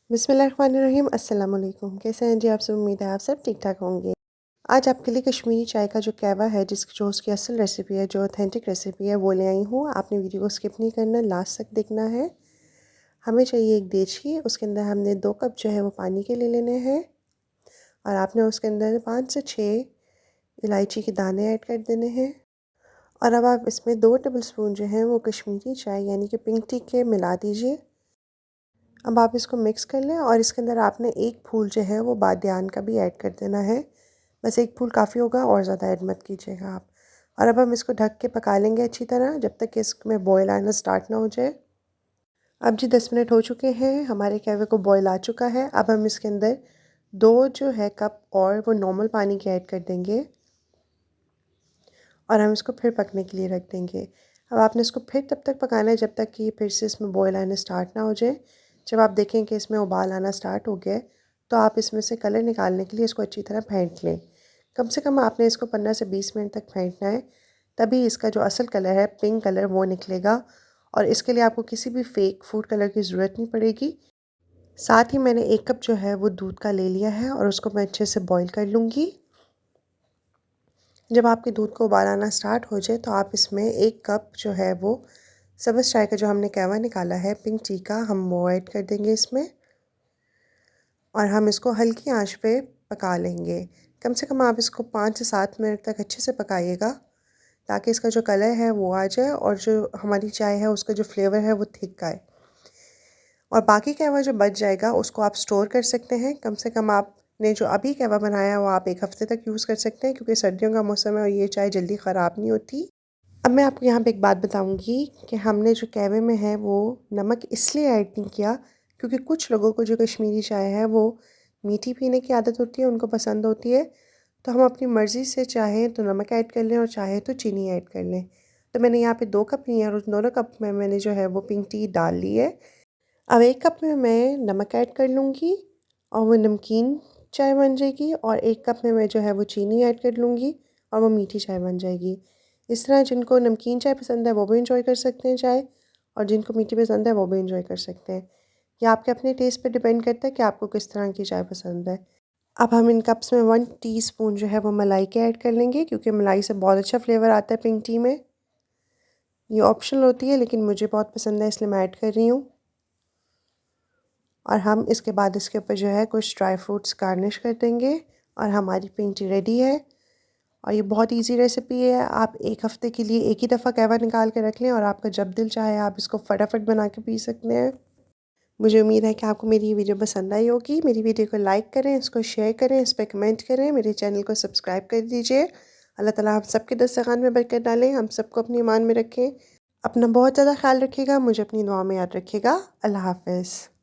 बिस्मिल्लाहिर्रहमानिर्रहीम अस्सलाम वालेकुम। कैसे हैं जी आप सब? उम्मीद है आप सब ठीक ठाक होंगे। आज आपके लिए कश्मीरी चाय का जो कहवा है जो उसकी असल रेसिपी है, जो ऑथेंटिक रेसिपी है वो ले आई हूँ। आपने वीडियो को स्किप नहीं करना, लास्ट तक देखना है। हमें चाहिए एक देचकी, उसके अंदर हमने 2 कप जो है वो पानी के ले लेने हैं और आपने उसके अंदर 5 से 6 इलायची के दाने ऐड कर देने हैं। और अब आप इसमें 2 टेबल स्पून जो हैं वो कश्मीरी चाय यानी कि पिंक टी के मिला दीजिए। अब आप इसको मिक्स कर लें और इसके अंदर आपने एक फूल जो है वो बादियान का भी ऐड कर देना है। बस एक फूल काफ़ी होगा और ज़्यादा ऐड मत कीजिएगा आप। और अब हम इसको ढक के पका लेंगे अच्छी तरह जब तक कि इसमें बॉयल आना स्टार्ट ना हो जाए। अब जी 10 मिनट हो चुके हैं, हमारे कहवे को बॉयल आ चुका है। अब हम इसके अंदर 2 जो है कप और वो नॉर्मल पानी के ऐड कर देंगे और हम इसको फिर पकने के लिए रख देंगे। अब आपने इसको फिर तब तक पकाना है जब तक कि फिर से इसमें बॉयल आना स्टार्ट ना हो जाए। जब आप देखें कि इसमें उबाल आना स्टार्ट हो गया है तो आप इसमें से कलर निकालने के लिए इसको अच्छी तरह फेंट लें। कम से कम आपने इसको 15 से 20 मिनट तक फेंटना है, तभी इसका जो असल कलर है पिंक कलर वो निकलेगा। और इसके लिए आपको किसी भी फेक फूड कलर की ज़रूरत नहीं पड़ेगी। साथ ही मैंने 1 कप जो है वो दूध का ले लिया है और उसको मैं अच्छे से बॉईल कर लूँगी। जब आपके दूध को उबाल आना स्टार्ट हो जाए तो आप इसमें 1 कप जो है वो सब्ज़ चाय का जो हमने कहवा निकाला है पिंक टी का, हम वो ऐड कर देंगे इसमें और हम इसको हल्की आंच पे पका लेंगे। कम से कम आप इसको 5 से 7 मिनट तक अच्छे से पकाइएगा ताकि इसका जो कलर है वो आ जाए और जो हमारी चाय है उसका जो फ्लेवर है वो थिक आए। और बाकी कहवा जो बच जाएगा उसको आप स्टोर कर सकते हैं। कम से कम आपने जो अभी कहवा बनाया है वो आप 1 हफ़्ते तक यूज़ कर सकते हैं क्योंकि सर्दियों का मौसम है और ये चाय जल्दी ख़राब नहीं होती। अब मैं आपको यहाँ पे एक बात बताऊँगी कि हमने जो कहवे में है वो नमक इसलिए ऐड नहीं किया क्योंकि कुछ लोगों को जो कश्मीरी चाय है वो मीठी पीने की आदत होती है, उनको पसंद होती है। तो हम अपनी मर्ज़ी से चाहें तो नमक ऐड कर लें और चाहे तो चीनी ऐड कर लें। तो मैंने यहाँ पे 2 कप लिए हैं और उस दोनों कप में मैंने जो है वो पिंक टी डाल ली है। अब 1 कप में मैं नमक ऐड कर लूँगी और वो नमकीन चाय बन जाएगी और 1 कप में मैं जो है वो चीनी ऐड कर लूँगी और वो मीठी चाय बन जाएगी। इस तरह जिनको नमकीन चाय पसंद है वो भी एंजॉय कर सकते हैं चाय और जिनको मीठी पसंद है वो भी एंजॉय कर सकते हैं। ये आपके अपने टेस्ट पे डिपेंड करता है कि आपको किस तरह की चाय पसंद है। अब हम इन कप्स में 1 टीस्पून जो है वो मलाई के ऐड कर लेंगे क्योंकि मलाई से बहुत अच्छा फ्लेवर आता है पिंक टी में। ये ऑप्शनल होती है लेकिन मुझे बहुत पसंद है इसलिए मैं ऐड कर रही हूँ। और हम इसके बाद इसके ऊपर जो है कुछ ड्राई फ्रूट्स गार्निश कर देंगे और हमारी पिंक टी रेडी है। और ये बहुत इजी रेसिपी है। आप 1 हफ़्ते के लिए एक ही दफ़ा कहवा निकाल के रख लें और आपका जब दिल चाहे आप इसको फटाफट बना के पी सकते हैं। मुझे उम्मीद है कि आपको मेरी ये वीडियो पसंद आई होगी। मेरी वीडियो को लाइक करें, इसको शेयर करें, इस पे कमेंट करें, मेरे चैनल को सब्सक्राइब कर दीजिए। अल्लाह ताला हम सबके दस्तरख़्वान में बरकत डालें, हम सबको अपनी ईमान में रखें। अपना बहुत ज़्यादा ख़्याल रखिएगा, मुझे अपनी दुआ में याद रखिएगा। अल्लाह हाफ़िज़।